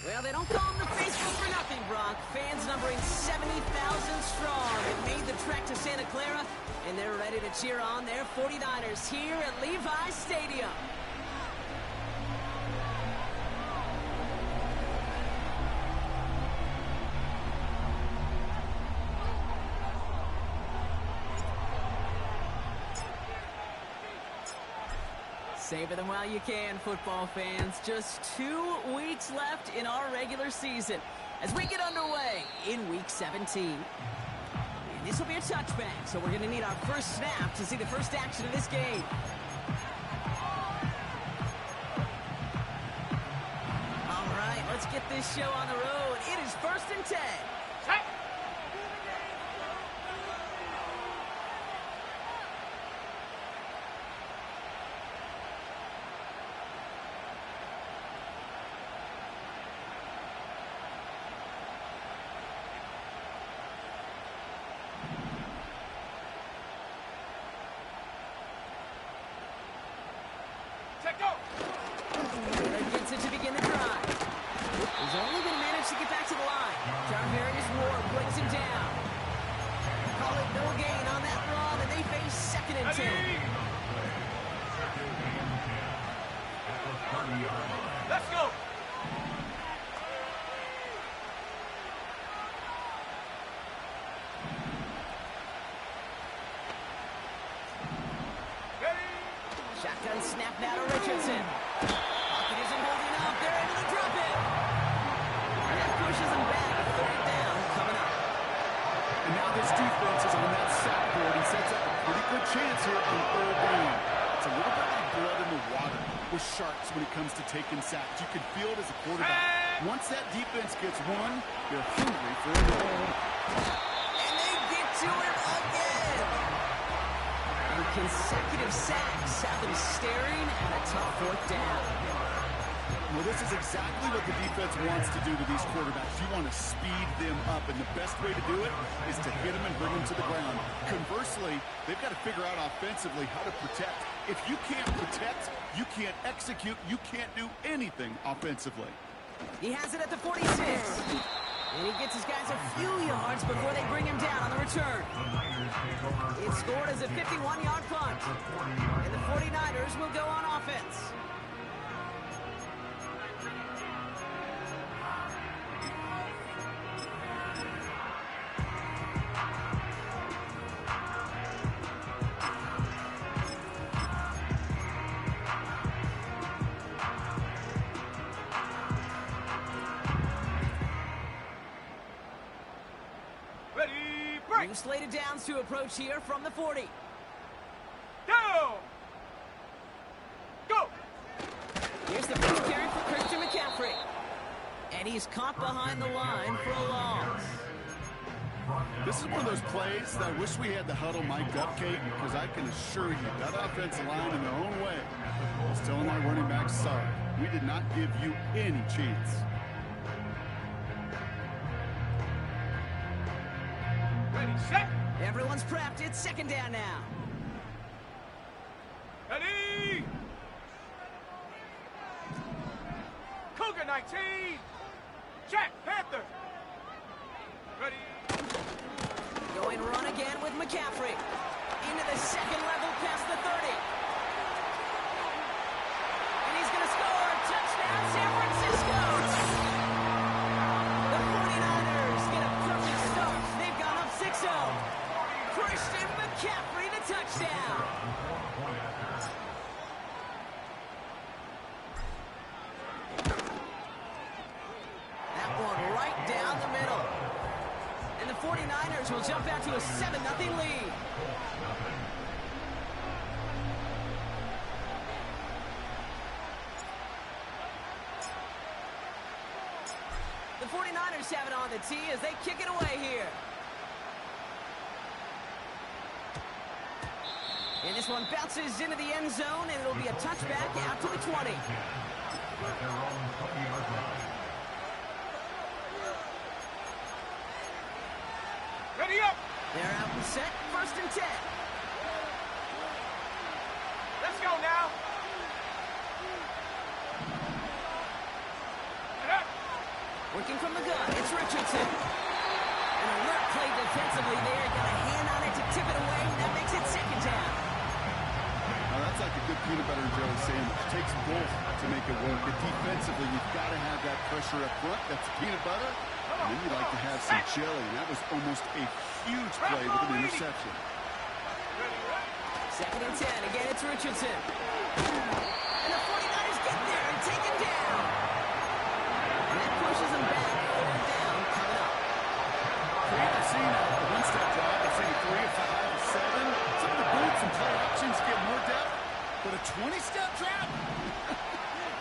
Well, they don't call them the faithful for nothing, Brock. Fans numbering 70,000 strong have made the trek to Santa Clara, and they're ready to cheer on their 49ers here at Levi's Stadium. Savor them while you can, football fans. Just 2 weeks left in our regular season as we get underway in Week 17. And this will be a touchback, so we're going to need our first snap to see the first action of this game. All right, let's get this show on the road. It is 1st and 10. Gets it to begin the drive. He's only going to manage to get back to the line. Jarvis Ward brings him down. Call it no gain on that run, and they face 2nd and 10. Let's go. Shotgun snap now to Richardson. Pocket isn't holding up. They're able to drop it. And that pushes him back. 3rd down coming up. And now this defense is on that sack board. He sets up a pretty good chance here on 3rd down. It's a little bit like blood in the water with Sharks when it comes to taking sacks. You can feel it as a quarterback. Once that defense gets one, they're hungry for a goal. And they get to him again. And consecutive sacks have them staring at a tough 4th down. Well, this is exactly what the defense wants to do to these quarterbacks. You want to speed them up, and the best way to do it is to hit them and bring them to the ground. Conversely, they've got to figure out offensively how to protect. If you can't protect, you can't execute, you can't do anything offensively. He has it at the 46. And he gets his guys a few yards before they bring him down on the return. It's scored as a 51-yard punt. And the 49ers will go on offense. New slated downs to approach here from the 40. Down! Go! Here's the first carry for Christian McCaffrey. And he's caught behind the line for a loss. This is one of those plays that I wish we had the huddle mic'd up, Kate, because I can assure you that offensive line in their own way is telling our running backs, sorry, we did not give you any chance. Ready, set! Everyone's prepped. It's second down now. Ready! Cougar 19! Check, Panther! Ready! Going run again with McCaffrey. Into the second level past the 30. And he's going to score. Touchdown, San Francisco! The 49ers get a perfect start. They've gone up 6-0. Christian McCaffrey, the touchdown. That one right down the middle. And the 49ers will jump out to a 7-0 lead. The 49ers have it on the tee as they kick it away here. And this one bounces into the end zone, and it'll be a touchback out to the 20. Ready up! They're out and set, 1st and 10. Let's go now! Get up! Working from the gun, it's Richardson. An alert play defensively there. Got a hand on it to tip it away. That makes it second down. Now that's like a good peanut butter and jelly sandwich. It takes both to make it work. But defensively, you've got to have that pressure up front. That's peanut butter. And then you'd like to have some jelly. And that was almost a huge play with an interception. Second and 10. Again, it's Richardson. And the 49ers get there and take him down. And that pushes him back. Third down coming up. I've seen a one-step drive. I've seen a 3, a 5, a 7. Some of the boots and play options get more depth. But a 20-step drop?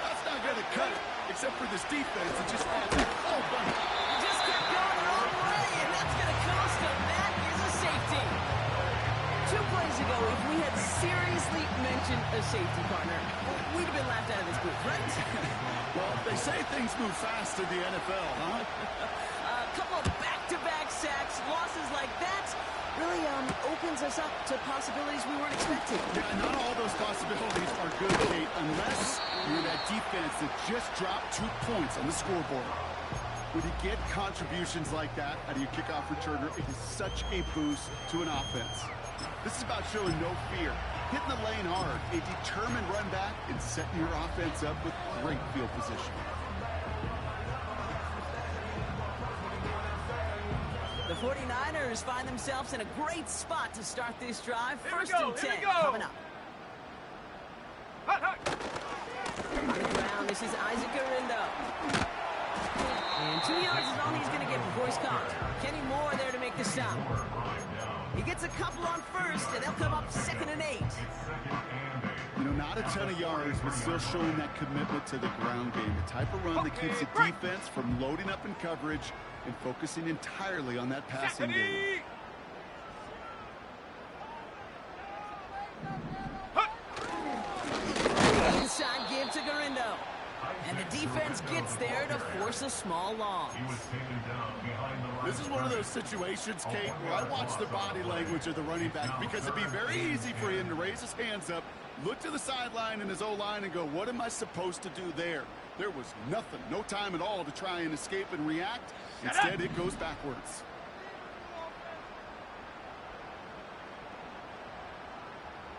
That's not going to cut it. Except for this defense that just adds a whole bunch. Just kept going the wrong way, and that's going to cost him. That is a safety. 2 plays ago, if we had seriously mentioned a safety partner, we'd have been laughed out of this booth, right? Well, they say things move fast in the NFL, huh? A couple of back-to-back sacks, losses like that, really opens us up to possibilities we weren't expecting. Yeah, not all those possibilities are good, Kate, unless you're that defense that just dropped 2 points on the scoreboard. When you get contributions like that out of your kickoff returner, it is such a boost to an offense. This is about showing no fear, hitting the lane hard, a determined run back, and setting your offense up with great field position. The 49ers find themselves in a great spot to start this drive. Here we 1st go, and here 10 we go. coming up. Hut, hut. On the ground, this is Isaac Garindo. And 2 yards is all he's going to get before he's caught. Kenny Moore there to make the stop. He gets a couple on first, and they'll come up 2nd and 8. You know, not a ton of yards, but still showing that commitment to the ground game. The type of run that keeps the defense from loading up in coverage and focusing entirely on that passing game. Ready? Inside give to Garindo. And the defense gets there to force a small loss. This is one of those situations, Kate, where I watch the body language of the running back because it'd be very easy for him to raise his hands up, look to the sideline in his O-line and go, what am I supposed to do there? There was nothing, no time at all to try and escape and react. Instead, it goes backwards.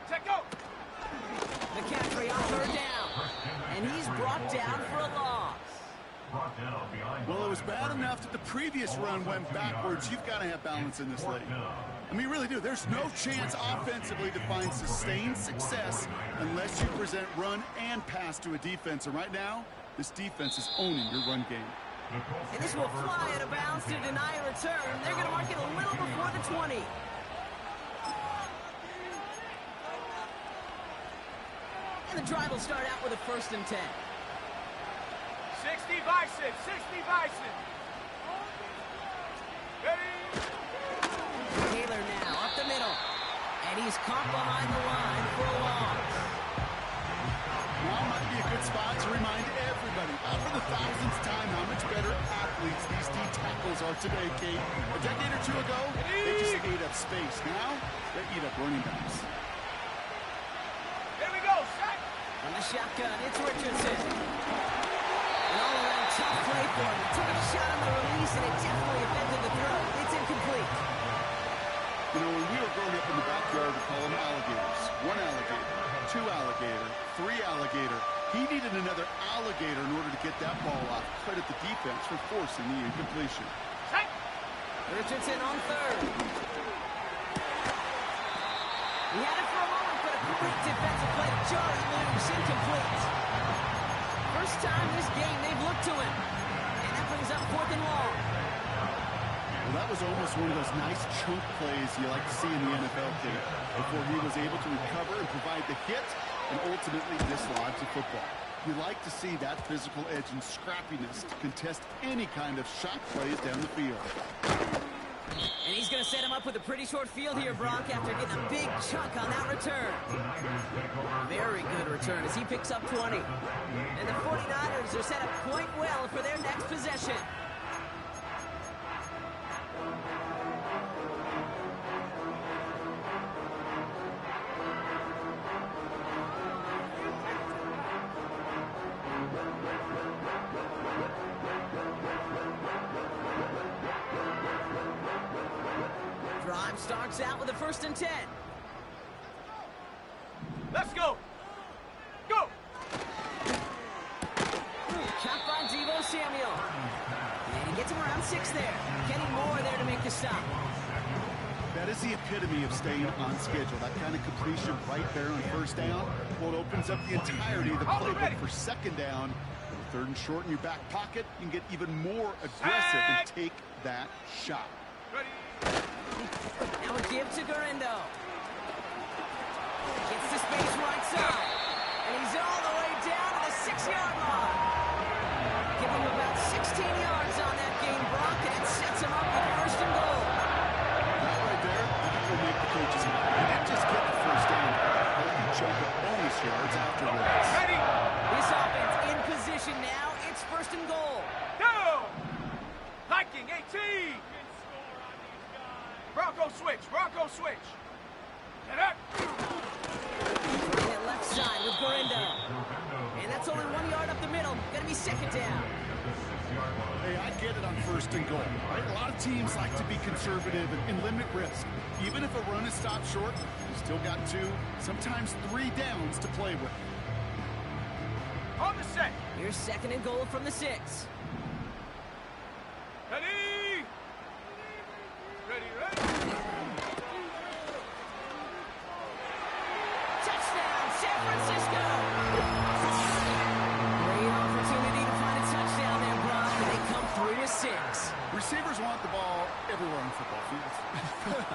Check go. McCaffrey on third down. And he's brought down for a loss. Well, it was bad enough that the previous run went backwards. You've got to have balance in this league. I mean, you really do. There's no chance offensively to find sustained success unless you present run and pass to a defense. And right now, this defense is owning your run game. And this will fly out of bounds to deny a return. They're going to mark it a little before the 20. And the drive will start out with a 1st and 10. 60 Bison, 60 Bison. Ready? Taylor now up the middle. And he's caught behind the line for a loss. Now might be a good spot to remind everybody, for the 1000th time, how much better athletes these D tackles are today, Kate. A decade or two ago, they just ate up space. Now, they eat up running backs. Here we go, set. On the shotgun, it's Richardson. An all-around tough play for him. He took a shot on the release, and it definitely affected the throw. It's incomplete. You know, when we were growing up in the backyard, we call them alligators. 1 alligator, 2 alligator, 3 alligator. He needed another alligator in order to get that ball off. Credit the defense for forcing the incompletion. Set. Richardson on third. He had it for a moment, but a quick defensive play to jar it loose. Incomplete. First time this game they've looked to him. And that brings up 4th and long. Well, that was almost one of those nice chunk plays you like to see in the NFL, Kate, before he was able to recover and provide the hit and ultimately dislodge the football. You like to see that physical edge and scrappiness to contest any kind of shot plays down the field. And he's going to set him up with a pretty short field here, Brock, after getting a big chunk on that return. Very good return as he picks up 20. And the 49ers are set up quite well for their next possession. Drive starts out with a 1st and 10. Let's go. Go. Chopped by Deebo Samuel. And he gets him around 6 there. Kenny Moore there to make the stop. That is the epitome of staying on schedule. That kind of completion right there on 1st down. Well, it opens up the entirety of the playbook for 2nd down. 3rd and short in your back pocket, you can get even more aggressive and take that shot. Ready. Now a give to Gurindo. Gets to space right side. And he's all the way down to the 6-yard line. Give him about 16 yards on that game, Brock, and it sets him up with 1st and goal. That right there, that will make the coaches happy. He didn't just get the 1st down, but he chunk up bonus yards afterwards. Ready. This offense in position now. It's 1st and goal. Go. Hiking 18. Bronco switch. Bronco switch. Get up. Running it left side with Gurindo. And that's only 1 yard up the middle. Gonna be 2nd down. Hey, I get it on 1st and goal. Right? A lot of teams like to be conservative and limit risk. Even if a run is stopped short, you still got 2, sometimes 3 downs to play with. On the set. Here's 2nd and goal from the 6. Ready. Ready, ready. Touchdown, San Francisco! Great opportunity to find a touchdown there, Brock, and they come through with 6. Receivers want the ball everywhere on football fields.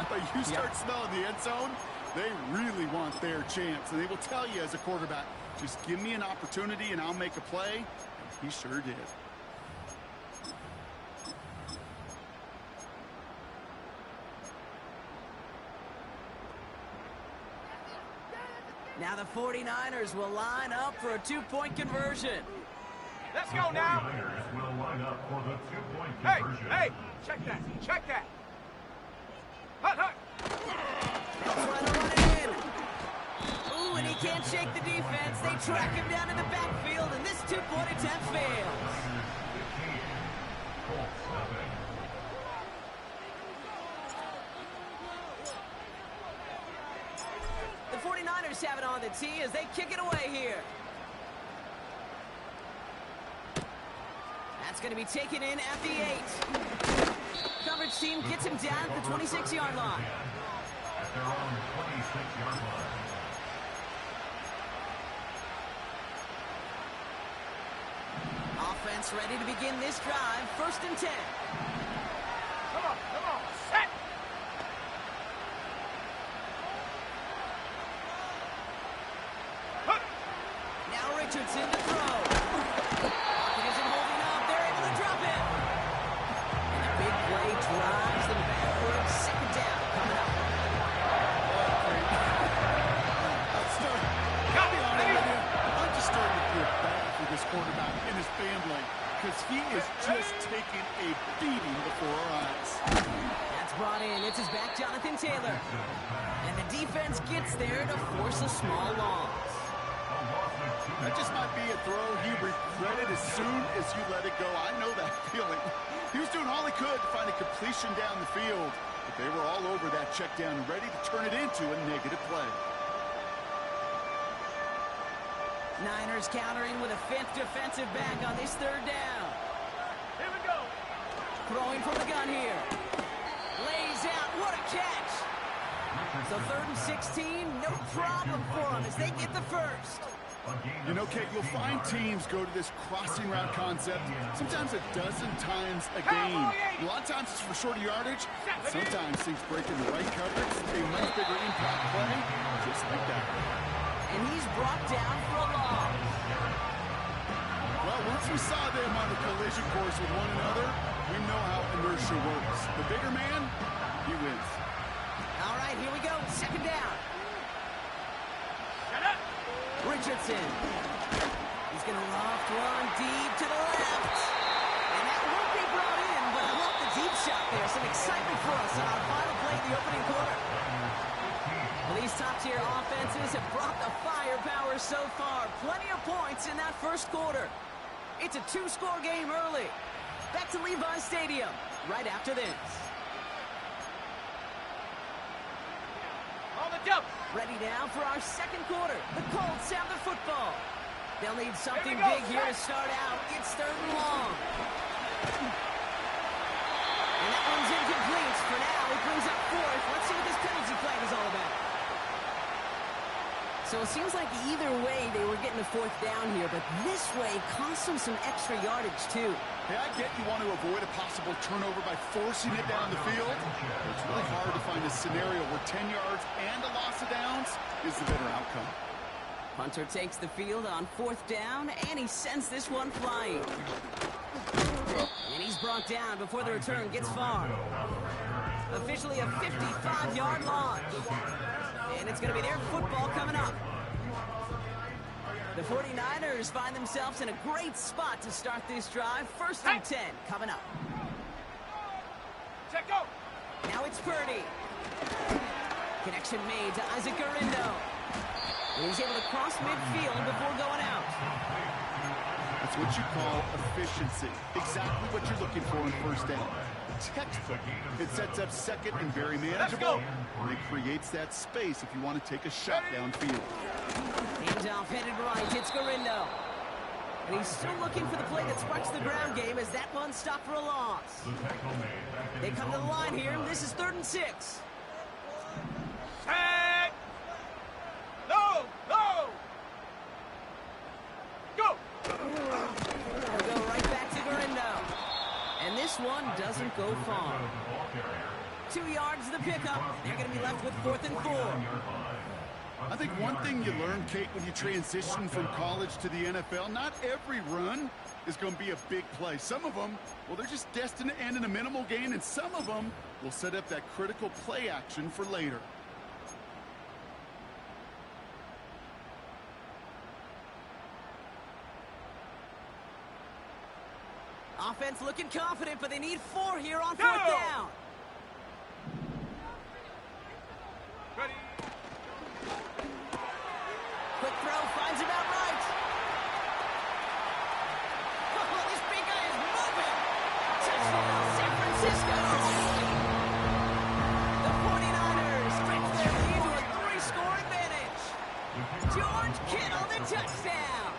But you start smelling the end zone, they really want their chance. And they will tell you as a quarterback, just give me an opportunity and I'll make a play. And he sure did. Now the 49ers will line up for a 2-point conversion. Let's Let's go now. Hey, hey, check that, check that. Hut, hut. They'll try to run it in. Ooh, and he can't shake the defense. They track him down in the backfield, and this two-point attempt fails. The 49ers have it on the tee as they kick it away here. That's going to be taken in at the 8. Coverage team gets him down at the 26-yard line. At their own 26-yard line. Offense ready to begin this drive. 1st and 10. Come on, set. Hut. Now Richardson to throw. Pocket isn't holding up. They're able to drop it. And the big play drives them backwards. 2nd down coming up. I'm just starting to feel bad for this quarterback and his family because he is just taking a beating before our eyes. That's brought in. It's his back, Jonathan Taylor. And the defense gets there to force a small loss. That just might be a throw he regretted as soon as you let it go. I know that feeling. He was doing all he could to find a completion down the field, but they were all over that check down and ready to turn it into a negative play. Niners countering with a 5th defensive back on this 3rd down. Here we go. Throwing from the gun here. Lays out. What a catch. So 3rd and 16, no problem for them as they get the 1st. You know, Kate, you'll find teams go to this crossing route concept sometimes a dozen times a game. A lot of times it's for shorter yardage. Sometimes things break in the right coverage. A much bigger impact play, just like that. And he's brought down for a loss. Well, once we saw them on the collision course with one another, we know how inertia works. The bigger man, he wins. All right, here we go. 2nd down. Shut up. Richardson. He's going to loft one deep to the left. And that won't be brought in, but I love the deep shot there. Some excitement for us on our final play of the opening quarter. Well, these top-tier offenses have brought the firepower so far. Plenty of points in that 1st quarter. It's a 2-score game early. Back to Levi Stadium right after this. On the jump. Ready now for our 2nd quarter. The Colts have the football. They'll need something Here we go. big here to start out. It's 3rd and long. And that one's incomplete for now. It brings up 4th. Let's see what this penalty flag is all about. So it seems like either way they were getting a 4th down here, but this way cost them some extra yardage too. Hey, I get you want to avoid a possible turnover by forcing it down the field. But it's really hard to find a scenario where 10 yards and a loss of downs is the better outcome. Hunter takes the field on 4th down, and he sends this one flying. And he's brought down before the return gets far. Officially a 55-yard launch. And it's going to be their football coming up. The 49ers find themselves in a great spot to start this drive. 1st and 10 coming up. Check go. Now it's Purdy. Connection made to Isaac Garindo. And he's able to cross midfield before going out. That's what you call efficiency. Exactly what you're looking for in 1st down. Textbook. It sets up 2nd and very manageable. And it creates that space if you want to take a shot downfield. Handoff headed right. It's Garindo. And he's still looking for the play that sparks the ground game as that one stopped for a loss. They come to the line here. This is 3rd and 6. Set. No, no. Go. We'll go right back to Garindo. And this one doesn't go far. 2 yards the pickup. They're going to be left with 4th and 4. I think one thing you learn, Kate, when you transition from college to the NFL, not every run is going to be a big play. Some of them, well, they're just destined to end in a minimal gain, and some of them will set up that critical play action for later. Offense looking confident, but they need 4 here on 4th down. Ready. Quick throw finds him out right. Oh, this big guy is moving. Touchdown, San Francisco. The 49ers stretch their lead to a 3-score advantage. George Kittle, the touchdown.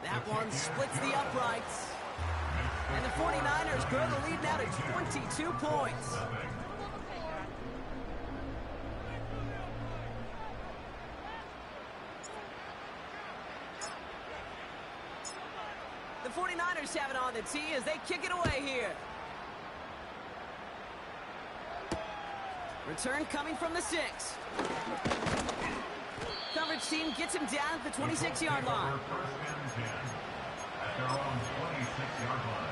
That one splits the uprights. And the 49ers grow the lead now to 22 points. The 49ers have it on the tee as they kick it away here. Return coming from the 6. Coverage team gets him down at the 26-yard line. At their own 26-yard line.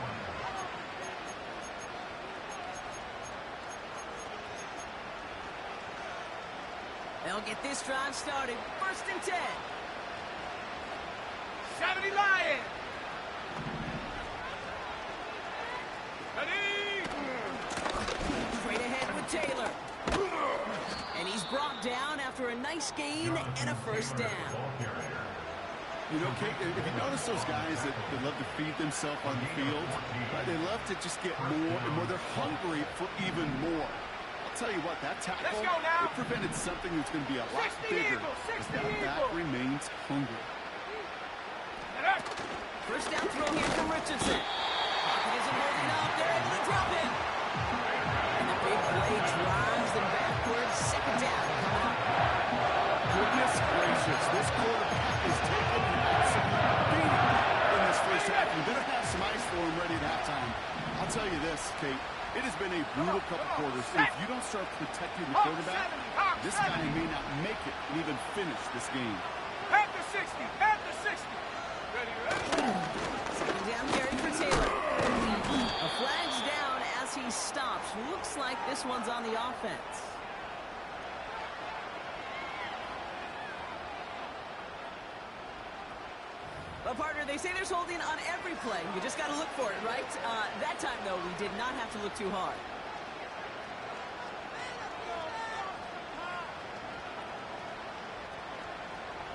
They'll get this drive started. 1st and 10. 70 Lions. Ready. Straight ahead with Taylor. And he's brought down after a nice gain and a 1st down. You know, Kate, if you notice those guys that love to feed themselves on the field, they love to just get more and more. They're hungry for even more. I'll tell you what, that tackle, it prevented something that's going to be a lot bigger. As that back remains hungry. 1st down throw here from Richardson. Pocket isn't holding up. They're able to drop him. And the big play drives them backwards. 2nd down coming up. Goodness gracious, this quarterback is taking an absolute beating in this 1st half. You're going to have some ice for him ready at halftime. I'll tell you this, Kate, it has been a brutal couple quarters. And if you don't start protecting the quarterback, this guy may not make it and even finish this game. At the 60. At the 60. Ready, ready. 2nd down carry for Taylor. A flag's down as he stops. Looks like this one's on the offense. Well, partner, they say there's holding on every play. You just got to look for it, right? That time, though, we did not have to look too hard.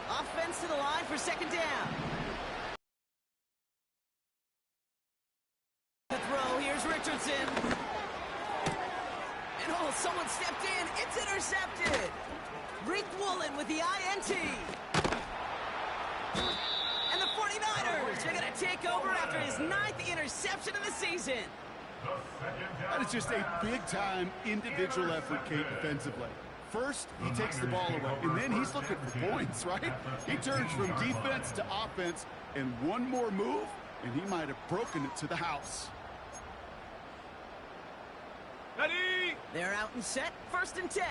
Offense to the line for 2nd down. The throw, here's Richardson. And oh, someone stepped in. It's intercepted. Rick Woolen with the INT. And the 49ers, they're going to take over after his 9th interception of the season. That is just a big-time individual effort, Kate, defensively. First, he takes the ball away, and then he's looking for points, right? He turns from defense to offense, and one more move, and he might have broken it to the house. Ready. They're out and set. 1st and 10.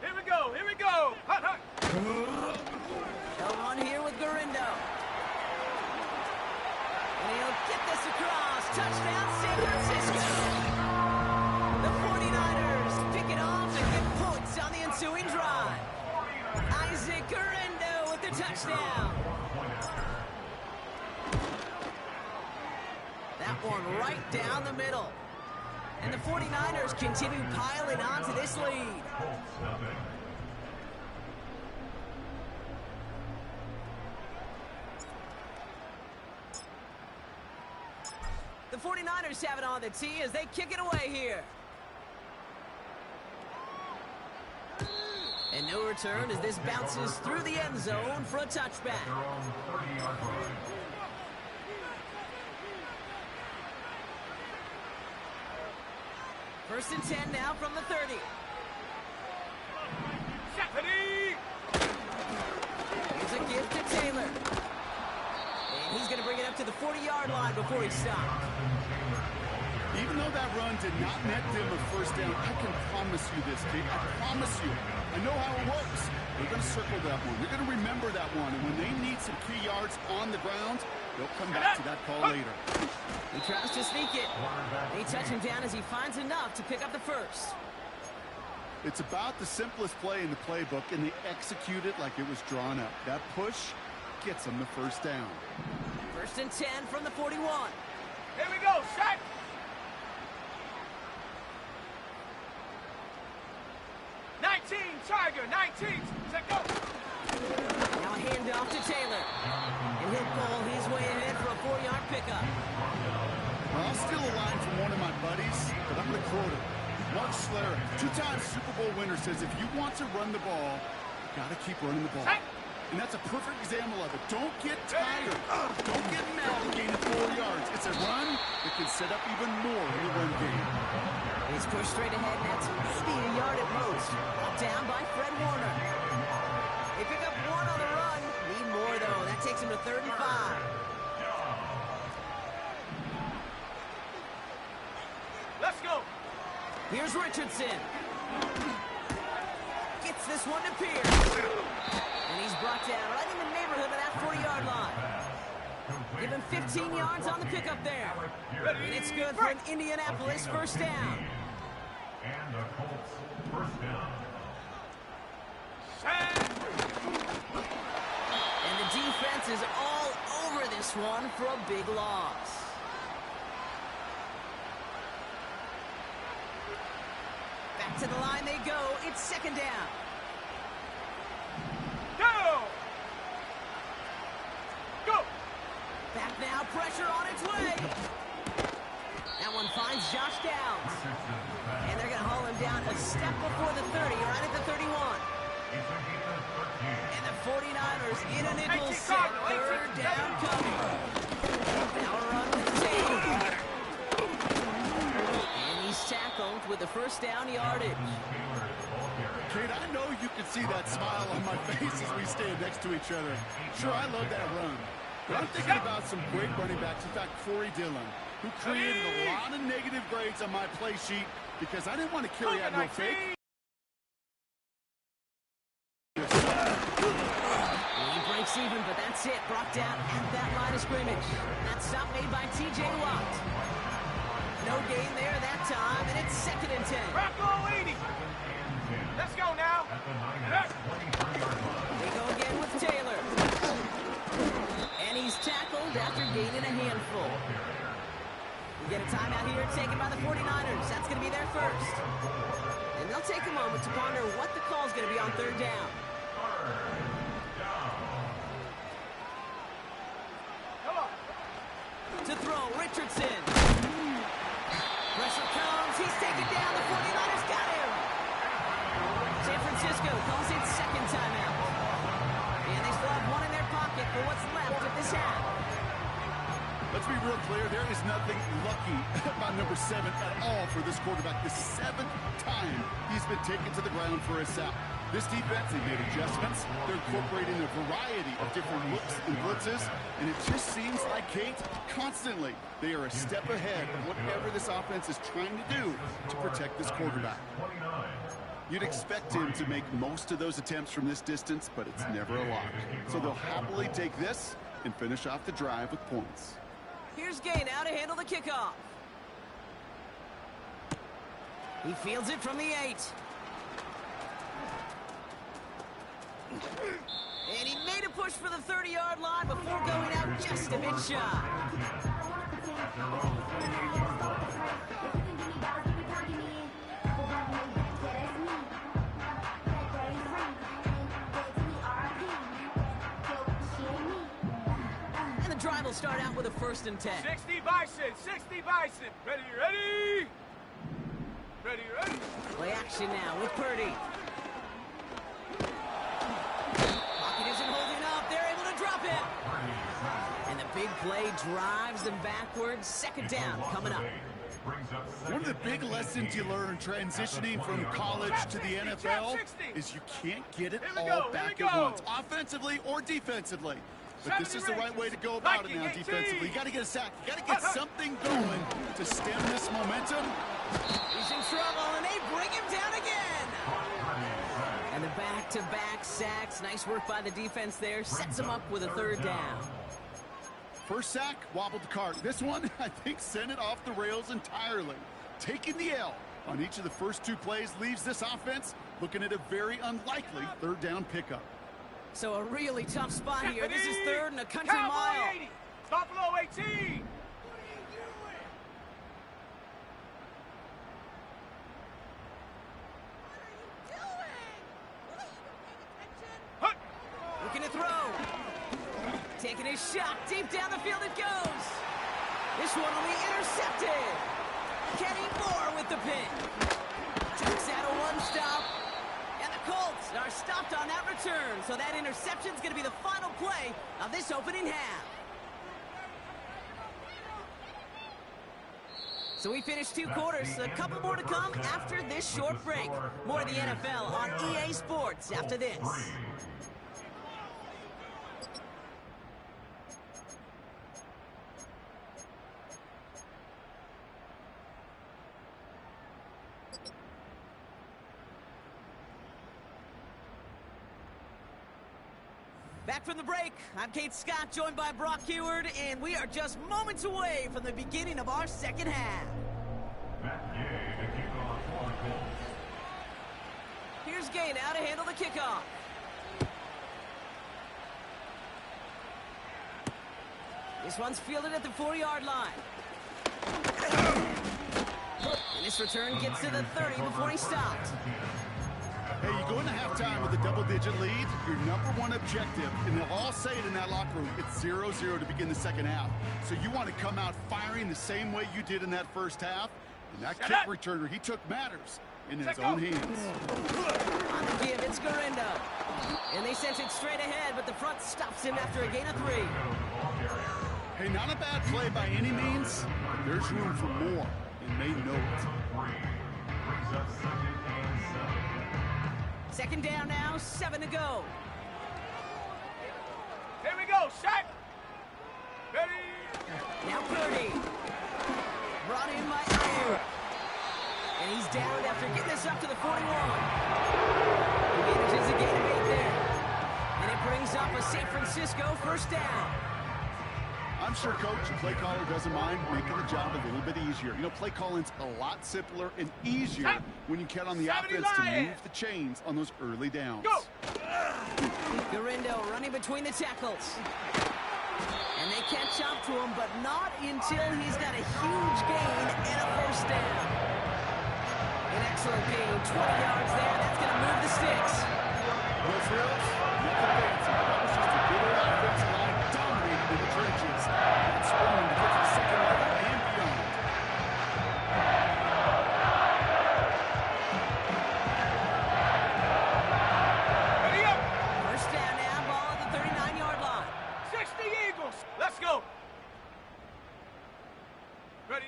Here we go. Here we go. Hut, hut. They'll run here with Garindo. And he'll get this across. Touchdown, San Francisco. The 49ers pick it off and get points on the ensuing drive. Isaac Garindo with the touchdown. That one right down the middle. And the 49ers continue piling on to this lead. The 49ers have it on the tee as they kick it away here. And no return as this bounces through the end zone for a touchback. 1st and 10 now from the 30. Stephanie! Here's a gift to Taylor. And he's going to bring it up to the 40-yard line before he stops. Even though that run did not net them a 1st down, I can promise you this, Kate. I promise you. I know how it works. They're going to circle that one. They're going to remember that one. And when they need some key yards on the ground, they'll come back to that call later. He tries to sneak it. They touch him down as he finds enough to pick up the 1st. It's about the simplest play in the playbook, and they execute it like it was drawn up. That push gets them the first down. 1st and 10 from the 41. Here we go, set! Tiger, 19, set, go! Now a handoff to Taylor. And he'll pull his way ahead for a 4-yard pickup. Well, I'll steal a line from one of my buddies, but I'm going to quote him. Mark Schlereth, 2-time Super Bowl winner, says if you want to run the ball, you got to keep running the ball. Set. And that's a perfect example of it. Don't get tired. Don't get mad at gaining 4 yards. It's a run that can set up even more in the run game. He's pushed straight ahead, and that's maybe a yard at most. Brought down by Fred Warner. They pick up 1 on the run. Need more, though. That takes him to 3rd and 5. Let's go! Here's Richardson. Gets this one to Pierce. And he's brought down right in the neighborhood of that 40-yard line. Give him 15 yards on the pickup there. And it's good for an Indianapolis first down. And the Colts first down. And the defense is all over this one for a big loss. Back to the line they go. It's 2nd down. Go! Back now, pressure on its way. That one finds Josh Downs. And they're going to haul him down a step before the 30, right at the 31. And the 49ers in a nickel set. 3rd down coming. Now a run with Taylor. And he's tackled with the first down yardage. Kate, I know you can see that smile on my face as we stand next to each other. Sure, I love that run. But I'm thinking about some great running backs. In fact, Corey Dillon, who created a lot of negative grades on my play sheet because I didn't want to carry out no fake. He breaks even, but that's it. Brought down at that line of scrimmage. That stop made by T.J. Watt. No gain there that time, and it's 2nd and 10. Rocco 80. Let's go now. They go again with Taylor. And he's tackled after gaining a handful. We get a timeout here taken by the 49ers. That's going to be their first. And they'll take a moment to ponder what the call is going to be on 3rd down. Come on. To throw, Richardson. Pressure comes. He's taken down. The 49ers got him. San Francisco calls it 2nd timeout. And they still have 1 in their pocket for what's left of this half. Let's be real clear. There is nothing lucky about number 7 at all for this quarterback. The 7th time he's been taken to the ground for a sack. This defense, they made adjustments. They're incorporating a variety of different looks and blitzes, and it just seems like, Kate, constantly they are a step ahead of whatever this offense is trying to do to protect this quarterback. You'd expect him to make most of those attempts from this distance, but it's never a lot. So they'll happily take this and finish off the drive with points. Here's Gay now to handle the kickoff. He fields it from the 8. And he made a push for the 30-yard line before going out just a bit shy. And the drive will start out with a 1st and 10. 60 Bison, 60 Bison. Ready, ready? Ready, ready? Play action now with Purdy. Pocket isn't holding up. They're able to drop it. And the big play drives them backwards. 2nd down coming up. One of the big lessons you learn transitioning from college to the NFL is you can't get it all back at once, offensively or defensively. But this is the right way to go about it now defensively. You got to get a sack. You got to get something going to stem this momentum. He's in trouble, and they bring him down again. And the back-to-back sacks. Nice work by the defense there. Sets him up with a 3rd down. First sack, wobbled the cart. This one, I think, sent it off the rails entirely. Taking the L on each of the first 2 plays leaves this offense looking at a very unlikely third down pickup. So a really tough spot here. This is 3rd and a country Cowboy mile. 80. Buffalo 18. Looking to throw. Taking his shot. Deep down the field it goes. This one will be intercepted. Kenny Moore with the pin. Takes out a 1-stop. And the Colts are stopped on that return. So that interception's going to be the final play of this opening half. So we finished 2 quarters. A couple more to come after this short break. More of the NFL on EA Sports after this. Back from the break, I'm Kate Scott, joined by Brock Heward, and we are just moments away from the beginning of our second half. Here's Gay now to handle the kickoff. This one's fielded at the 4-yard line. And this return gets to the 30 before he stopped. Hey, you go into halftime with a double-digit lead, your number 1 objective, and they'll all say it in that locker room, it's 0-0 to begin the second half. So you want to come out firing the same way you did in that first half, and that kick returner, he took matters in his own hands. On the give, it's Garindo. And they sent it straight ahead, but the front stops him after a gain of 3. Hey, not a bad play by any means, but there's room for more, and they know it. Second down now, 7 to go. Here we go, set. Ready. Now Purdy. Brought in by Ayer. And he's down after getting this up to the 41. He manages a gain of 8 there. And it brings up a San Francisco first down. I'm sure Coach, your play caller doesn't mind making the job a little bit easier. You know, play calling's a lot simpler and easier when you count on the offense to move the chains on those early downs. Go! Garindo running between the tackles. And they catch up to him, but not until he's got a huge gain and a first down. An excellent gain, 20 yards there. That's going to move the sticks. No frills, nothing fancy. That was just a good old offensive line dominating in the trenches. And spurring to get to the second level and beyond. Ready up. First down now, ball at the 39-yard line. 60 Eagles. Let's go. Ready.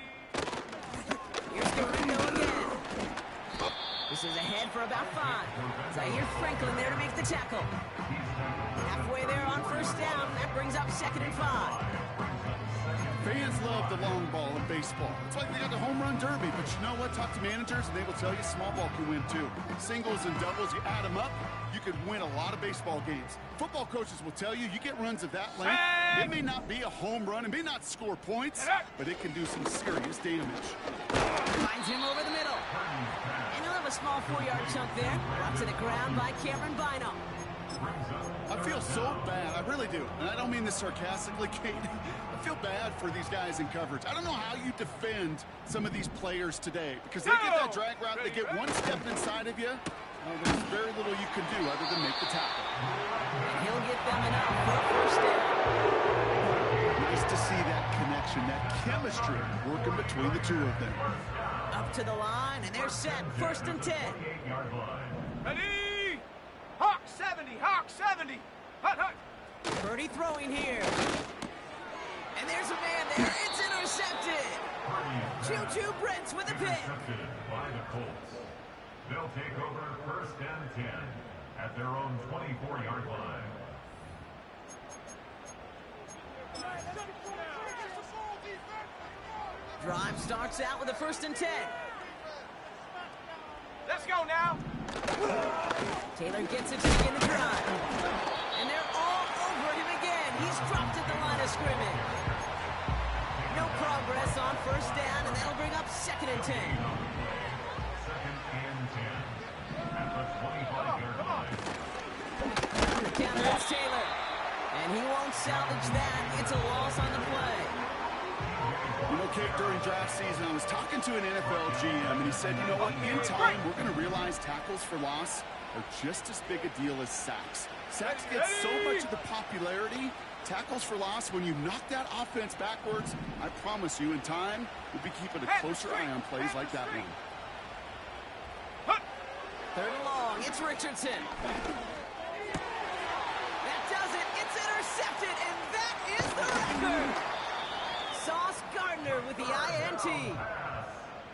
Here's Garindo again. This is ahead for about 5. Zaire Franklin there to make the tackle. Halfway there on first down. That brings up 2nd and 5. Fans love the long ball in baseball. It's like they got the home run derby, but you know what? Talk to managers and they will tell you small ball can win too. Singles and doubles, you add them up, you could win a lot of baseball games. Football coaches will tell you, you get runs of that length, it may not be a home run, it may not score points, but it can do some serious damage. Finds him over the middle. And he'll have a small 4-yard chunk there. Brought to the ground by Cameron Bynum. I feel so bad, I really do. And I don't mean this sarcastically, Kate. I feel bad for these guys in coverage. I don't know how you defend some of these players today because they get that drag route, they get one step inside of you. There's very little you can do other than make the tackle. And he'll get them enough for a first down. Nice to see that connection, that chemistry working between the two of them. Up to the line, and they're set. 1st and 10. Ready. Hawk 70. Hawk 70. Hut, hut. Purdy throwing here. And there's a man there. It's intercepted. Juju Brents with a pick. Intercepted by the Colts. They'll take over 1st and 10 at their own 24-yard line. Drive starts out with a 1st and 10. Let's go now. Taylor gets it to begin the drive. And they're all over him again. He's dropped at the line of scrimmage. No progress on 1st down, and that'll bring up 2nd and 10. 25-yard line. The counter is Taylor. And he won't salvage that. It's a loss on the play. You know, Kate, during draft season, I was talking to an NFL GM, and he said, you know what, in time, we're going to realize tackles for loss are just as big a deal as sacks. Sacks get so much of the popularity. Tackles for loss, when you knock that offense backwards, I promise you, in time, we'll be keeping a closer eye on plays like that one. Third and long. It's Richardson. That does it. It's intercepted, and that is the record. Sauce Gardner with the INT.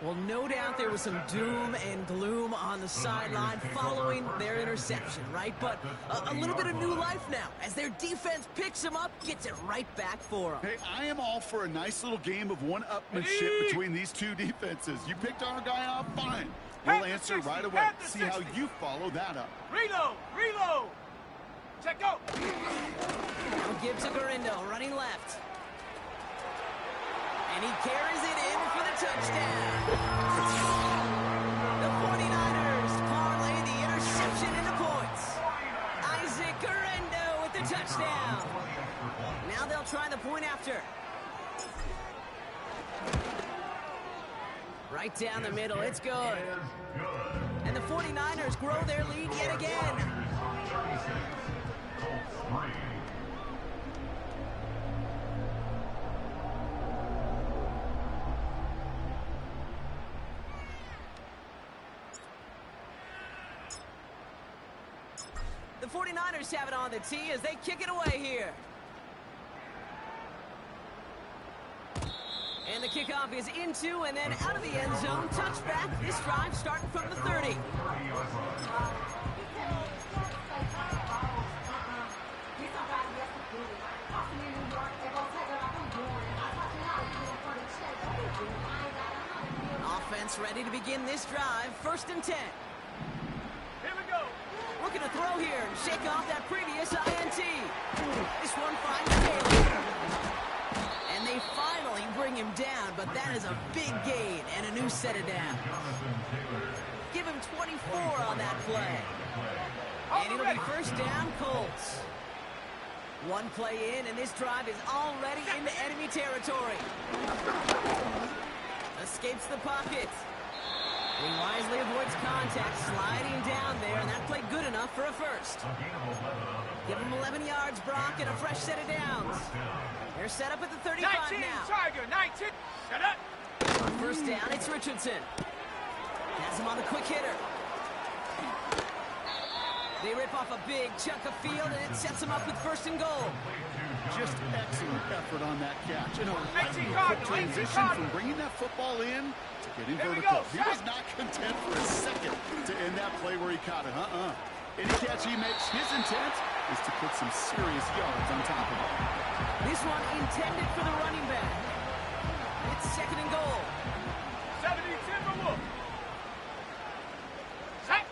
Well, no doubt there was some doom and gloom on the sideline following their interception, right? But a little bit of new life now as their defense picks them up, gets it right back for them. Hey, I am all for a nice little game of one-upmanship between these two defenses. You picked our guy off, fine. We'll answer right away. See how you follow that up. Reload! Reload! Check out! Now Gibbs to Garindo, running left. And he carries it in for the touchdown. The 49ers parlay the interception into points. Isaac Garindo with the touchdown. Now they'll try the point after. Right down the middle, it's good. And the 49ers grow their lead yet again. 36, Colts 3. The 49ers have it on the tee as they kick it away here. And the kickoff is into and then out of the end zone. Touchback. This drive starting from the 30. Offense ready to begin this drive. 1st and 10. Here we go! Looking to throw here and shake off that previous INT. This one finds Taylor. And they finally bring him down, but that is a big gain and a new set of downs. Give him 24 on that play. And it'll be 1st down, Colts. One play in, and this drive is already into enemy territory. Escapes the pocket. He wisely avoids contact, sliding down there, and that played good enough for a first. Give him 11 yards, Brock, and a fresh set of downs. They're set up at the 35 now. Tiger, 19. Shut up. On 1st down, it's Richardson. Has him on the quick hitter. They rip off a big chunk of field, and it sets him up with 1st and goal. Just excellent effort on that catch. And a quick transition from bringing that football in to getting vertical. He was not content for a second to end that play where he caught it. Any catch he makes, his intent is to put some serious yards on top of it. This one intended for the running back. It's 2nd and goal. 70 Timberwolves. Sack.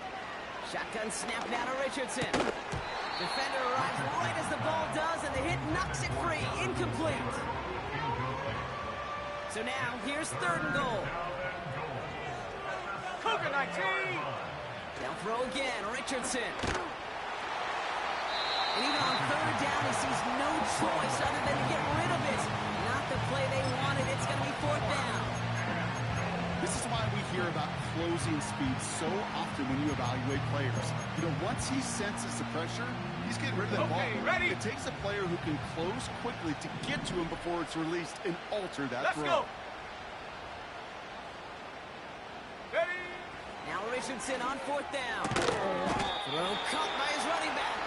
Shotgun snap now to Richardson. Defender arrives right as the ball does, and the hit knocks it free. Incomplete. So now, here's 3rd and goal. Cougar 19. They'll throw again, Richardson. And even on 3rd down, he sees no choice other than to get rid of it. Not the play they wanted. It's going to be 4th down. This is why we hear about closing speed so often when you evaluate players. You know, once he senses the pressure, he's getting rid of that ball. Ready? It takes a player who can close quickly to get to him before it's released and alter that Let's throw. go. Ready? Now Richardson on 4th down. Throw caught by his running back.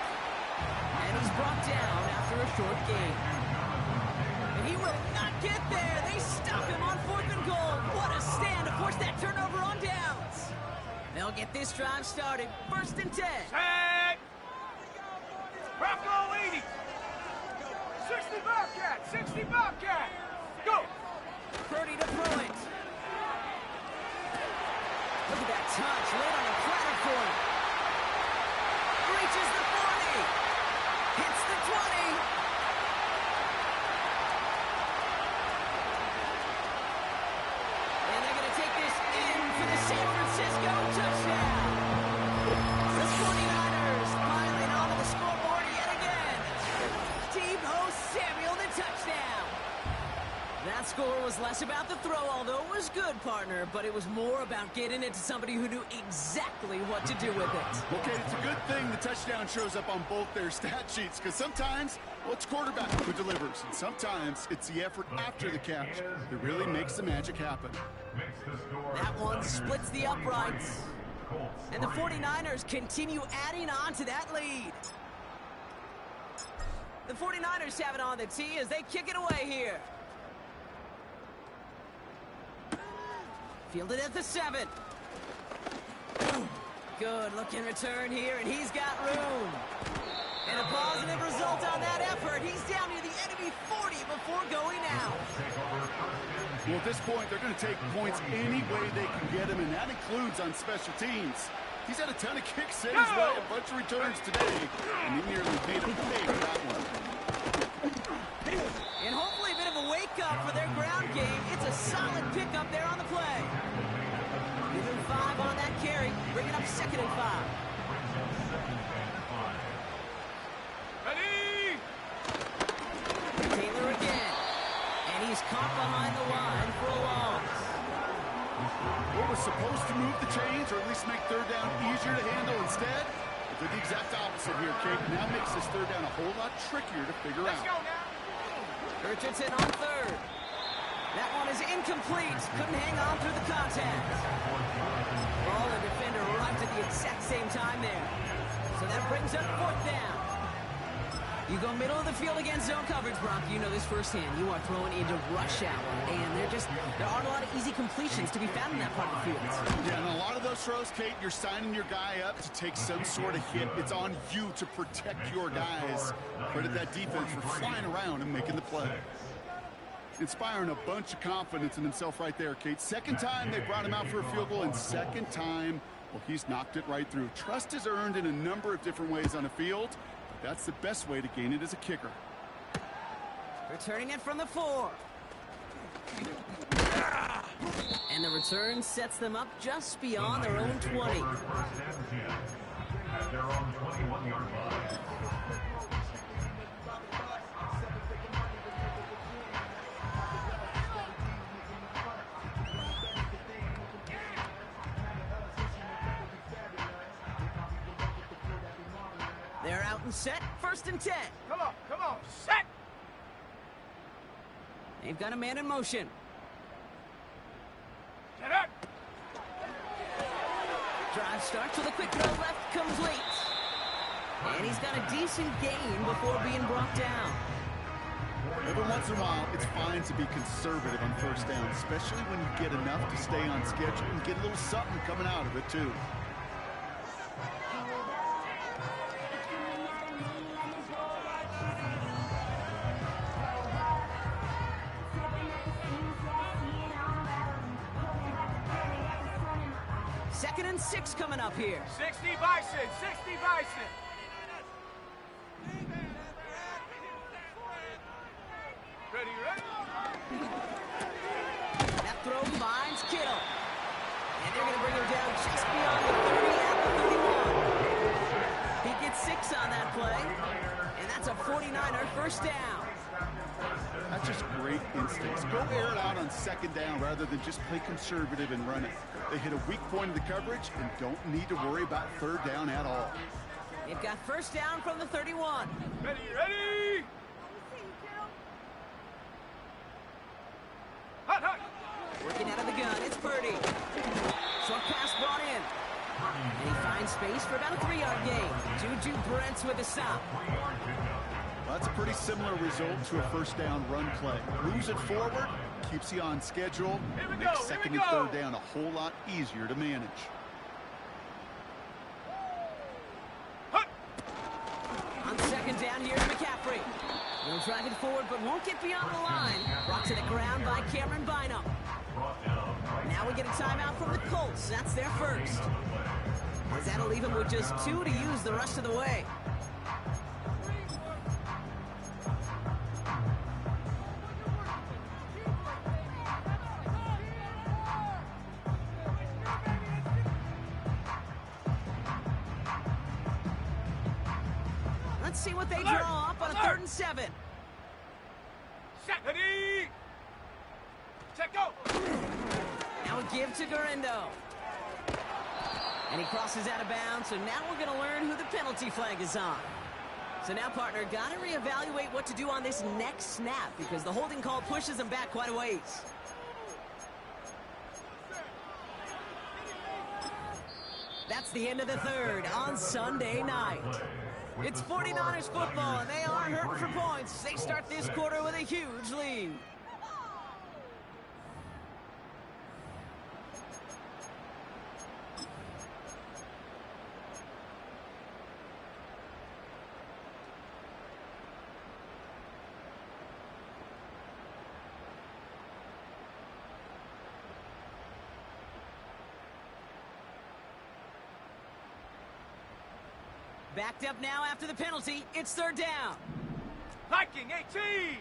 And he's brought down after a short gain. And he will not get there. They stop him on 4th and goal. What a stand to force that turnover on downs. They'll get this drive started. 1st and 10. Tag. Bronco 80. 60 Bobcat. 60 Bobcat. Go. Purdy to throw it. Look at that touch. Right on the platter for him. Reaches the 40. Hits the 20. And they're going to take this in for the San Francisco touchdown. score was less about the throw, although it was good, partner, but it was more about getting it to somebody who knew exactly what to do with it. Okay, it's a good thing the touchdown shows up on both their stat sheets, because sometimes, well, it's quarterback who delivers, and sometimes it's the effort after the catch that really makes the magic happen. That one splits the uprights. And the 49ers continue adding on to that lead. The 49ers have it on the tee as they kick it away here. Fielded at the 7. Good looking return here, and he's got room. And a positive result on that effort. He's down near the enemy 40 before going out. Well, at this point, they're going to take points any way they can get them, and that includes on special teams. He's had a ton of kicks in his way, a bunch of returns today, and he nearly made him pay for that one. And hopefully a bit of a wake-up for their ground game. It's a solid pickup there on the play. Even 5 on that carry, bringing up 2nd and 5. Ready! Taylor again. And he's caught behind the line for a loss. What was supposed to move the chains, or at least make third down easier to handle instead, it did the exact opposite here, Kate. Now makes this third down a whole lot trickier to figure Let's out. go now! Richardson on 3rd. That one is incomplete. Couldn't hang on through the contact. Ball and defender arrived at the exact same time there. So that brings up 4th down. You go middle of the field against zone coverage, Brock. You know this firsthand. You are throwing into rush hour, and there aren't a lot of easy completions to be found in that part of the field. Yeah, and a lot of those throws, Kate, you're signing your guy up to take some sort of hit. It's on you to protect your guys. Credit that defense for flying around and making the play. Inspiring a bunch of confidence in himself right there, Kate. Second time they brought him out for a field goal, and second time, well, he's knocked it right through. Trust is earned in a number of different ways on the field. That's the best way to gain it as a kicker. Returning it from the 4. And the return sets them up just beyond their own 20. At their own 21-yard line. They're out and set. 1st and 10. Come on, set! They've got a man in motion. Get up! Drive starts with a quick throw left, complete. And he's got a decent gain before being brought down. Every once in a while, it's fine to be conservative on 1st down, especially when you get enough to stay on schedule and get a little something coming out of it, too. Second and 6 coming up here. 60 Bison, 60 Bison! Ready, ready? That throw finds Kittle. And they're going to bring him down just beyond the 30 at the 31. He gets 6 on that play. And that's a 49er 1st down. That's just great instincts. Go air it out on 2nd down rather than just play conservative and run it. They hit a weak point of the coverage and don't need to worry about 3rd down at all. They've got 1st down from the 31. Ready, ready? Hot, hot! Working out of the gun, it's Purdy. Short pass brought in. And he finds space for about a 3-yard gain. Juju Brents with a stop. Well, that's a pretty similar result to a 1st down run play. Moves it forward, keeps you on schedule, makes 2nd and 3rd down a whole lot easier to manage. Hut! On 2nd down, here's McCaffrey. He'll drive it forward, but won't get beyond the line. Brought to the ground by Cameron Bynum. Now we get a timeout from the Colts. That's their 1st. As that'll leave him with just 2 to use the rest of the way. Let's see what they draw up on a 3rd and 7. Set, ready? Check go. Now a give to Gurindo. And he crosses out of bounds, so now we're going to learn who the penalty flag is on. So now, partner, got to reevaluate what to do on this next snap because the holding call pushes him back quite a ways. That's the end of the third on Sunday night. It's 49ers football, and they are hurting for points. They start this quarter with a huge lead. Backed up now after the penalty. It's third down. Viking 18.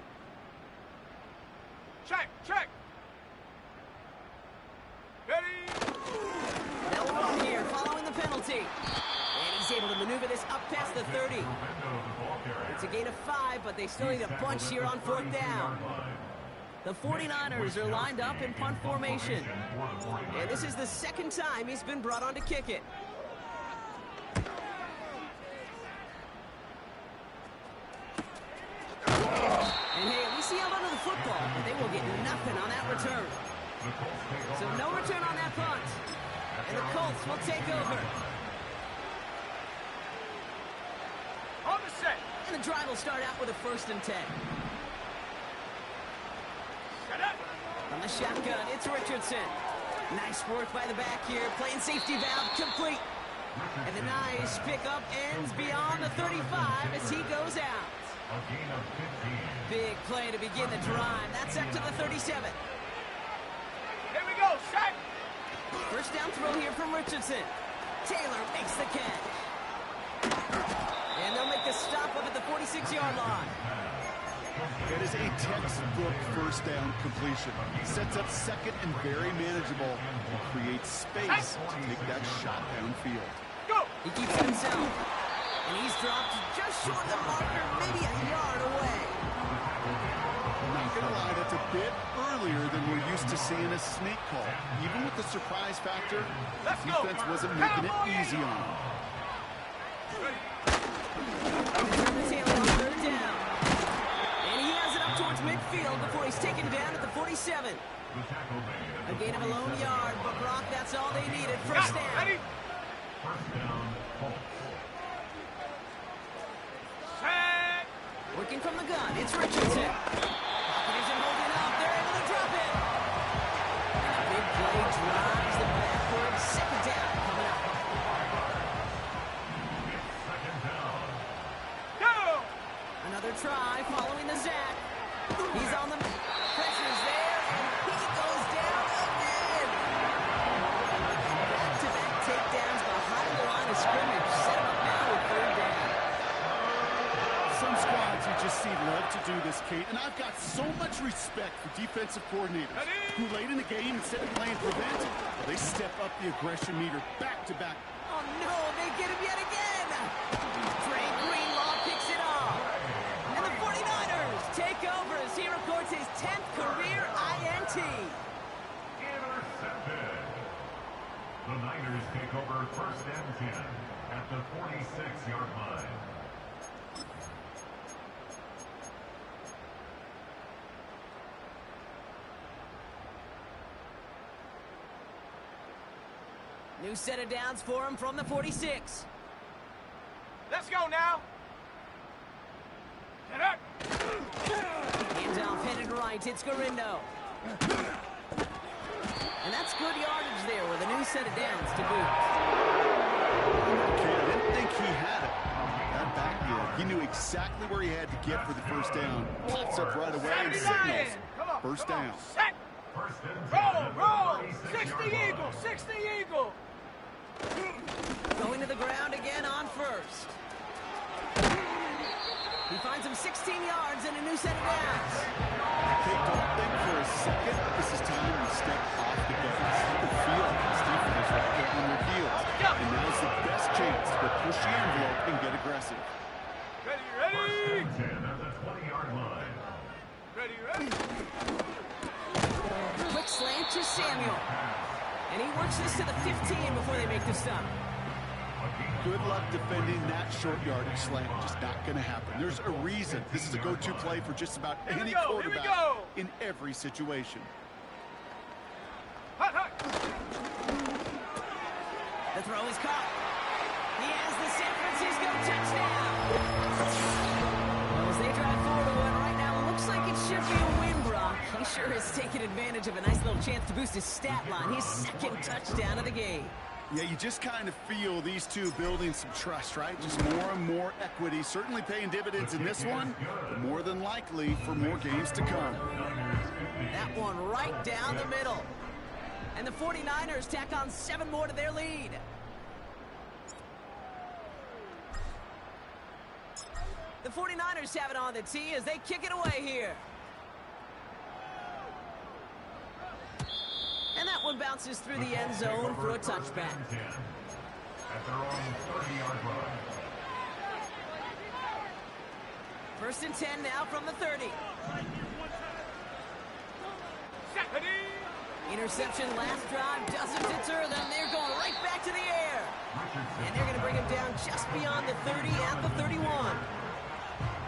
Check, check. Ready. They'll run here following the penalty. And he's able to maneuver this up past the 30. It's a gain of 5, but they still need a bunch here on fourth down. The 49ers are lined up in punt formation. And this is the second time he's been brought on to kick it. And hey, at least he held onto the football, but they will get nothing on that return. So no return on that punt. And the Colts will take over. On the set. And the drive will start out with a 1st and 10. Set up. From the shotgun, it's Richardson. Nice work by the back here, playing safety valve complete. And the nice pickup ends beyond the 35 as he goes out. A gain of 15. Big play to begin the drive. That's up to the 37. Here we go. Set. First down throw here from Richardson. Taylor makes the catch. And they'll make the stop up at the 46-yard line. That is a textbook first down completion. Sets up second and very manageable. And creates space to take that shot downfield. Go. He keeps it himself. And he's dropped just short of the marker, maybe a yard away. Not gonna lie, that's a bit earlier than we're used to seeing a snake call. Even with the surprise factor, Let's go. defense wasn't making it easy on him. Turn the tail on third down. And he has it up towards midfield before he's taken down at the 47. A gain of a lone yard, but Brock, that's all they needed. First down. Ready. First down, Colts. Set. Working from the gun, it's Richardson. Pocket isn't holding up. They're able to drop it. And a big play drives them backwards. Second down coming up. Second down. Go. Another try following the sack. He's on the pressure's there, and he goes down again. Back-to-back takedowns behind the line of scrimmage. Set him up now with third down. Some squads you just see love to do this, Kate, and I've got so much respect for defensive coordinators who late in the game, instead of playing prevent, they step up the aggression meter back-to-back. Oh no, they get him yet again. Trey Greenlaw picks it off. And the 49ers take over as he records his 10th career INT. Intercepted. The Niners take over first and 10 at the 46-yard line. New set of downs for him from the 46. Let's go now. Set up. Handoff headed right, it's Gurindo. And that's good yardage there with a new set of downs to boot. Okay, I didn't think he had it. That back did. He knew exactly where he had to get for the first down. Pops up right away and signals. First down. Set. First and 10 Roll, at roll. the 60 46-yard Eagle, line. 60 Eagle. Going to the ground again on first. He finds him 16 yards and a new set of downs. Hey, don't think for a second this is time to step off the defense. You can feel this defense right there on their heels. And now's the best chance to push the envelope and get aggressive. Ready, First ready. and 10 at the 20-yard line. Ready, ready. slant to Samuel. And he works this to the 15 before they make the stop. Good luck defending that short yardage slant. Just not going to happen. There's a reason this is a go-to play for just about any quarterback in every situation. Hut, hut. The throw is caught. He has the San Francisco touchdown. Well, as they drive forward to one right now, it looks like it should be a win, Brock. He sure has taken advantage of a nice little chance to boost his stat line. His second touchdown of the game. Yeah, you just kind of feel these two building some trust, right? Just more and more equity. Certainly paying dividends in this one, but more than likely for more games to come. That one right down the middle. And the 49ers tack on 7 more to their lead. The 49ers have it on the tee as they kick it away here. And that one bounces through the end zone for a touchback. At their own 30-yard line. 1st and 10 now from the 30. Interception last drive doesn't deter them. They're going right back to the air. And they're going to bring him down just beyond the 30 at the 31.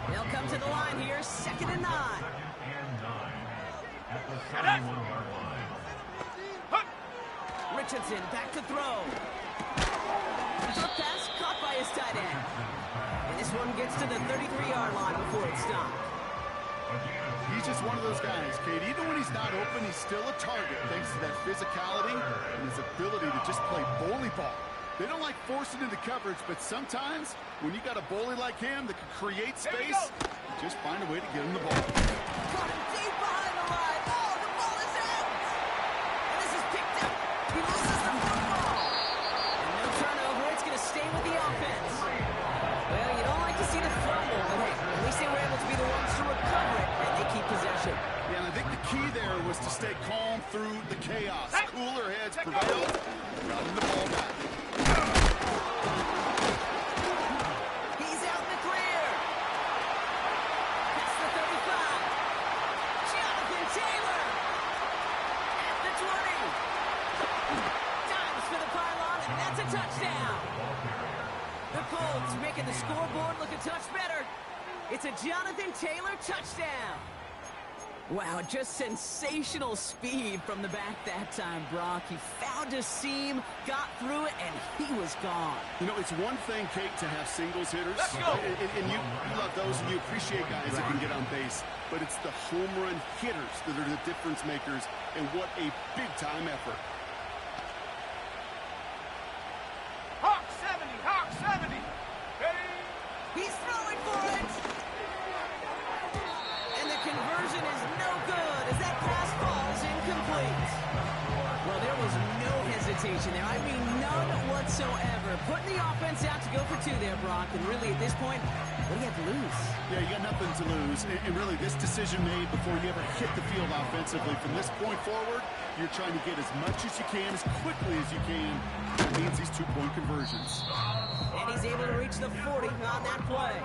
They'll come to the line here, 2nd and 9. 2nd and 9 at the 71-yard line. Richardson back to throw. Took pass caught by his tight end. And this one gets to the 33-yard line before it's stopped. He's just one of those guys, Kate. Even when he's not open, he's still a target thanks to that physicality and his ability to just play bully ball. They don't like forcing into coverage, but sometimes when you got a bully like him that can create space, you just find a way to get him the ball. Caught him deep behind the line. Oh, the ball is out. And this is picked up. He loses the football. And no turnover. It's going to stay with the offense. Well, you don't like to see the fumble, but hey, at least they were able to be the ones to recover it, and they keep possession. Yeah, and I think the key there was to stay calm through the chaos. Cooler heads prevailed. Got him the ball back. He's out in the clear. That's the 35. Jonathan Taylor at the 20. Dives for the pylon, and that's a touchdown. The Colts making the scoreboard look a touch better. It's a Jonathan Taylor touchdown. Wow, just sensational speed from the back that time, Brock. He found a seam, got through it, and he was gone. You know, it's one thing, Kate, to have singles hitters. Let's go. And you love those, and you appreciate guys that can get on base. But it's the home run hitters that are the difference makers, and what a big-time effort. Hawk 70, Hawk 70. Ready? He's throwing for it. And the conversion is no good as that pass falls incomplete. Well, there was no hesitation there. I mean, none whatsoever. Putting the offense out to go for 2 there, Brock. And really, at this point, what do you have to lose? Yeah, you got nothing to lose. And really, this decision made before you ever hit the field offensively. From this point forward, you're trying to get as much as you can, as quickly as you can. That means these 2-point conversions. And he's able to reach the 40 on that play.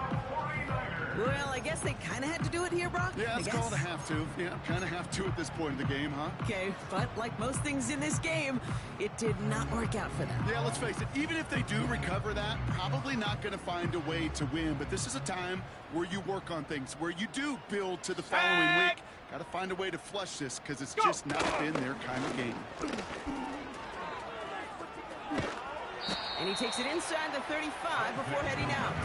Well, I guess they kind of had to do it here, Brock. Yeah, it's called a have to. Yeah, kind of have to at this point in the game, huh? Okay, but like most things in this game, it did not work out for them. Yeah, let's face it. Even if they do recover that, probably not going to find a way to win. But this is a time where you work on things, where you do build to the following week. Got to find a way to flush this because it's just not been their kind of game. And he takes it inside the 35 before heading out.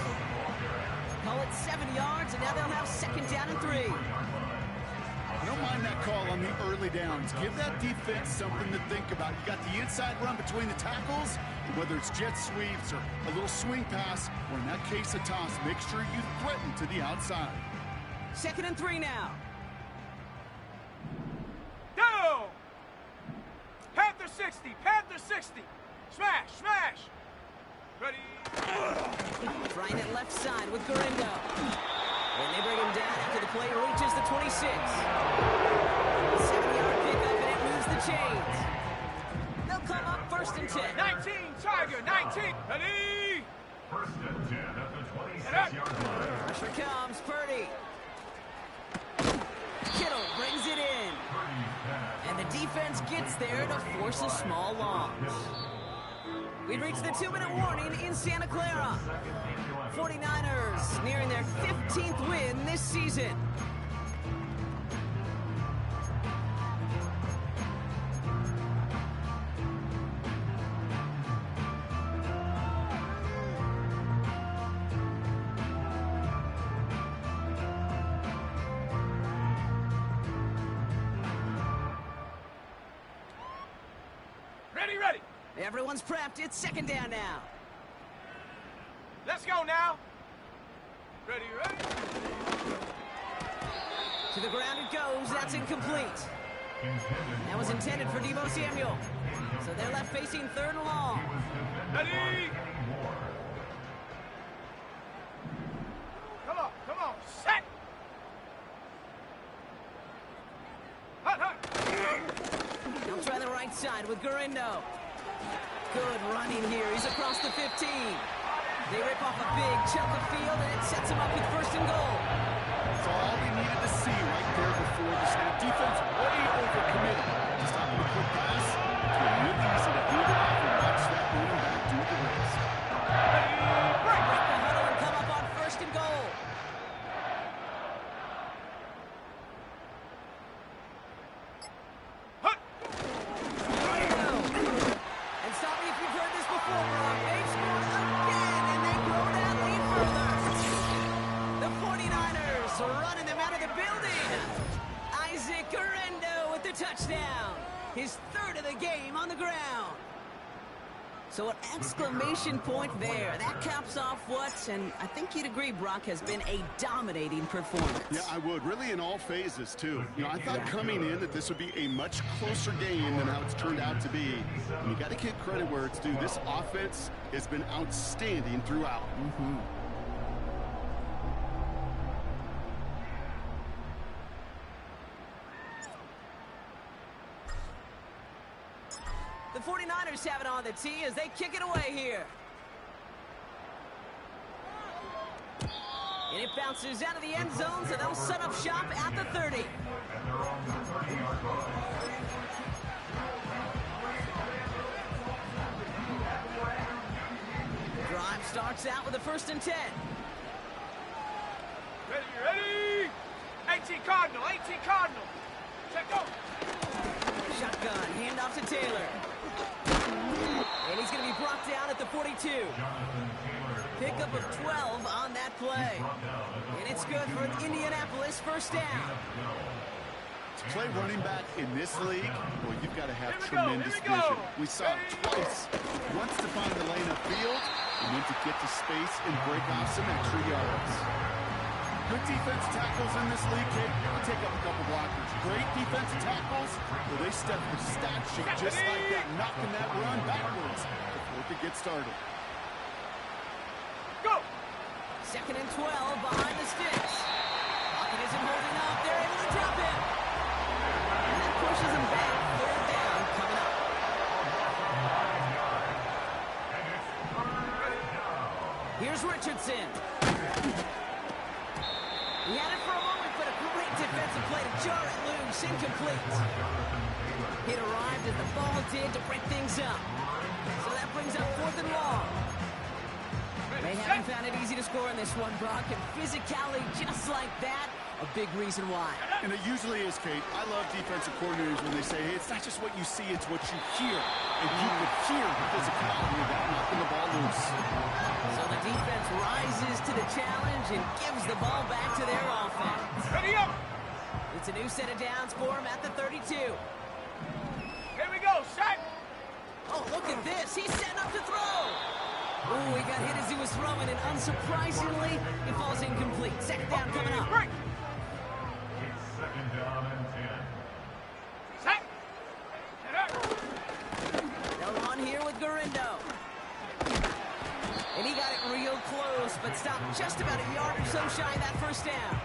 Call it 7 yards, and now they'll have 2nd down and 3. I don't mind that call on the early downs. Give that defense something to think about. You got the inside run between the tackles, and whether it's jet sweeps or a little swing pass, or in that case a toss, make sure you threaten to the outside. 2nd and 3 now. Go! Panther 60, Panther 60. Smash, smash. Ready? Trying it left side with Gurindo. And they bring him down after the play reaches the 26. 7-yard pickup, and it moves the chains. They'll come up 1st and 10. 19, Tiger, 19. Ready? 1st and 10 at the 26-yard line. Pressure comes, Purdy. Kittle brings it in. And the defense gets there to force a small loss. We've reached the 2-minute warning in Santa Clara. 49ers nearing their 15th win this season. Ready. Everyone's prepped. It's second down now. Let's go now. Ready. To the ground it goes. That's incomplete. That was intended for Deebo Samuel. So they're left facing third and long. Ready. Come on. Set. Hut. He'll try the right side with Gurindo. Good running here. He's across the 15. They rip off a big chunk of field, and it sets him up with first and goal. That's all we needed to see right there before the snap. Defense way overcommitted. Just stopping a quick pass. It's been really easy to hand it off and watch that running back do the rest. Break the huddle and come up on first and goal. And stop me if you've heard this before, Brock. They've scored again, and they grow that lead further. The 49ers are running them out of the building. Isaac Gurindo with the touchdown. His third of the game on the ground. So an exclamation point there. That caps off what, and I think you'd agree, Brock, has been a dominating performance. Yeah, I would. Really in all phases, too. I thought coming in that this would be a much closer game than how it's turned out to be. And you got to give credit where it's due. This offense has been outstanding throughout. The 49ers have it on the tee as they kick it away here. And it bounces out of the end zone, so they'll set up shop at the 30. Drive starts out with a 1st and 10. Ready. 18 Cardinal. Check go. Shotgun, handoff to Taylor. And he's going to be brought down at the 42. Pickup of 12 on that play. And it's good for an Indianapolis first down. To play running back in this league, well, you've got to have tremendous vision. We saw it twice. Once to find the lane of field, and then to get to space and break off some extra yards. Good defensive tackles in this league, Kate. They'll take up a couple blockers. Great defensive tackles, well, they step the stat sheet just like that, knocking that run backwards before it could get started. Go! 2nd and 12 behind the sticks. Pocket isn't holding up. They're able to drop him. And that pushes him back. 3rd down coming up. Here's Richardson. He had it for a moment, but a great defensive play to jar it loose. Incomplete. It arrived as the ball did to break things up. So that brings up 4th and long. They haven't found it easy to score in this one, Brock, and physicality just like that, a big reason why. And it usually is, Kate. I love defensive coordinators when they say, hey, it's not just what you see, it's what you hear. And you could hear the physicality of that knocking the ball loose. So the defense rises to the challenge and gives the ball back to their offense. Ready up! It's a new set of downs for him at the 32. Here we go, set! Oh, look at this. He's setting up to throw. Ooh, he got hit as he was throwing, and unsurprisingly, it falls incomplete. 2nd down coming up. Break! It's 2nd down and 10. Set! They'll run here with Gurindo. And he got it real close, but stopped just about a yard or so shy of that 1st down.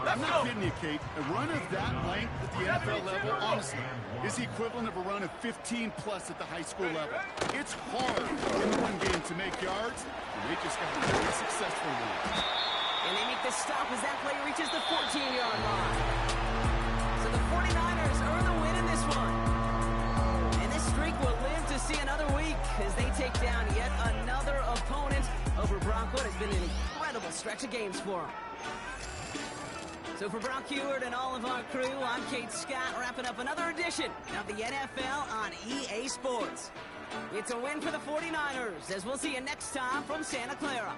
I'm not kidding you, Kate. A run of that length at the NFL level, honestly, is the equivalent of a run of 15-plus at the high school level. It's hard in the one game to make yards, and they just got to make successful ones. And they make the stop as that play reaches the 14-yard line. So the 49ers earn the win one. And this streak will live to see another week as they take down yet another opponent over Brock. What has been an incredible stretch of games for them. So for Brock Heward and all of our crew, I'm Kate Scott, wrapping up another edition of the NFL on EA Sports. It's a win for the 49ers, as we'll see you next time from Santa Clara.